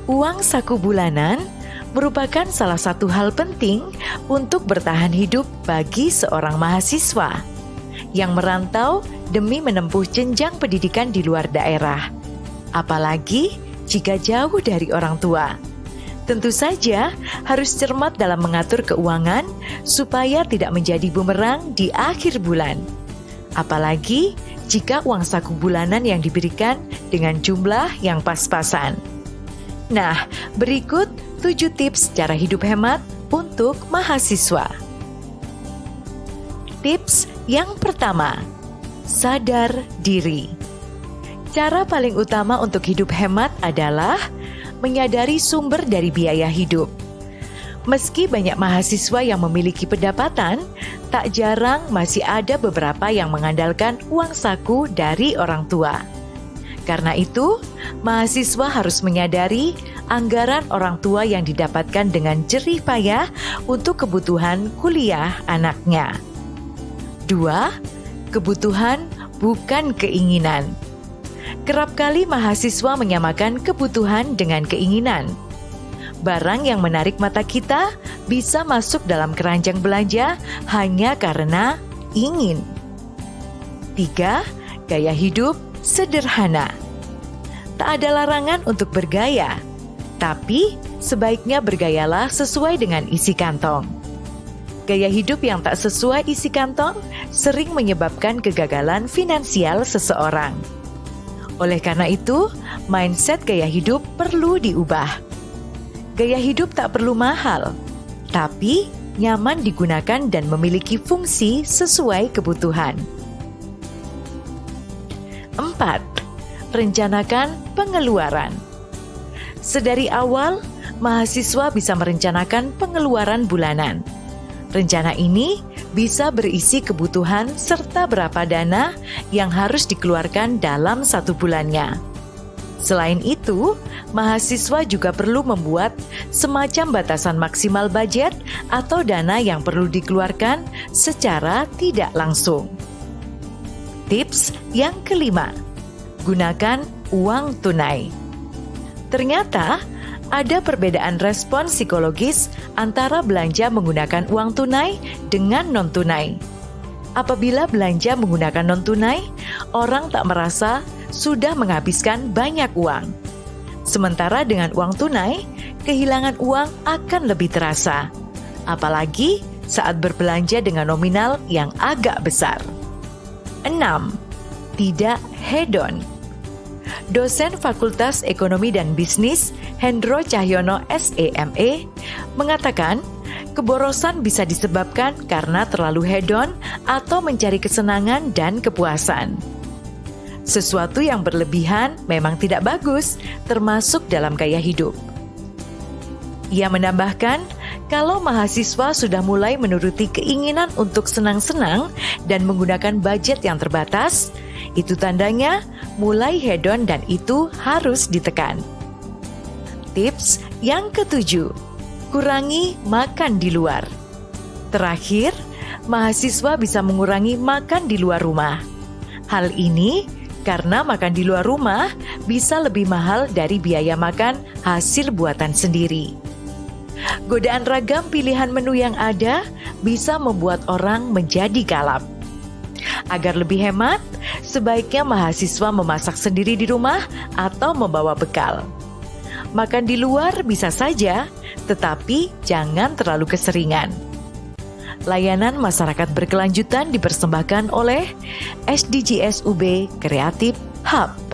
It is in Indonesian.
Uang saku bulanan merupakan salah satu hal penting untuk bertahan hidup bagi seorang mahasiswa yang merantau demi menempuh jenjang pendidikan di luar daerah, apalagi jika jauh dari orang tua. Tentu saja harus cermat dalam mengatur keuangan supaya tidak menjadi bumerang di akhir bulan. Apalagi jika uang saku bulanan yang diberikan dengan jumlah yang pas-pasan. Nah, berikut 7 tips cara hidup hemat untuk mahasiswa. Tips yang pertama, sadar diri. Cara paling utama untuk hidup hemat adalah menyadari sumber dari biaya hidup. Meski banyak mahasiswa yang memiliki pendapatan, tak jarang masih ada beberapa yang mengandalkan uang saku dari orang tua. Karena itu, mahasiswa harus menyadari anggaran orang tua yang didapatkan dengan jerih payah untuk kebutuhan kuliah anaknya. 2. Kebutuhan bukan keinginan. Kerap kali mahasiswa menyamakan kebutuhan dengan keinginan. Barang yang menarik mata kita bisa masuk dalam keranjang belanja hanya karena ingin. 3. Gaya hidup sederhana. Tak ada larangan untuk bergaya, tapi sebaiknya bergayalah sesuai dengan isi kantong. Gaya hidup yang tak sesuai isi kantong sering menyebabkan kegagalan finansial seseorang. Oleh karena itu, mindset gaya hidup perlu diubah. Gaya hidup tak perlu mahal, tapi nyaman digunakan dan memiliki fungsi sesuai kebutuhan. 4. Rencanakan pengeluaran. Sedari awal, mahasiswa bisa merencanakan pengeluaran bulanan. Rencana ini bisa berisi kebutuhan serta berapa dana yang harus dikeluarkan dalam satu bulannya. Selain itu, mahasiswa juga perlu membuat semacam batasan maksimal budget atau dana yang perlu dikeluarkan secara tidak langsung. Tips yang kelima, gunakan uang tunai. Ternyata ada perbedaan respon psikologis antara belanja menggunakan uang tunai dengan non-tunai. Apabila belanja menggunakan non-tunai, orang tak merasa sudah menghabiskan banyak uang. Sementara dengan uang tunai, kehilangan uang akan lebih terasa. Apalagi saat berbelanja dengan nominal yang agak besar. 6. Tidak hedon. Dosen Fakultas Ekonomi dan Bisnis Hendro Cahyono SEME mengatakan, keborosan bisa disebabkan karena terlalu hedon atau mencari kesenangan dan kepuasan. Sesuatu yang berlebihan memang tidak bagus, termasuk dalam gaya hidup. Ia menambahkan, kalau mahasiswa sudah mulai menuruti keinginan untuk senang-senang dan menggunakan budget yang terbatas, itu tandanya mulai hedon dan itu harus ditekan. Tips yang ketujuh, kurangi makan di luar. Terakhir, mahasiswa bisa mengurangi makan di luar rumah. Hal ini karena makan di luar rumah bisa lebih mahal dari biaya makan hasil buatan sendiri. Godaan ragam pilihan menu yang ada bisa membuat orang menjadi kalap. Agar lebih hemat, sebaiknya mahasiswa memasak sendiri di rumah atau membawa bekal. Makan di luar bisa saja, tetapi jangan terlalu keseringan. Layanan masyarakat berkelanjutan dipersembahkan oleh SDGs UB Kreatif Hub.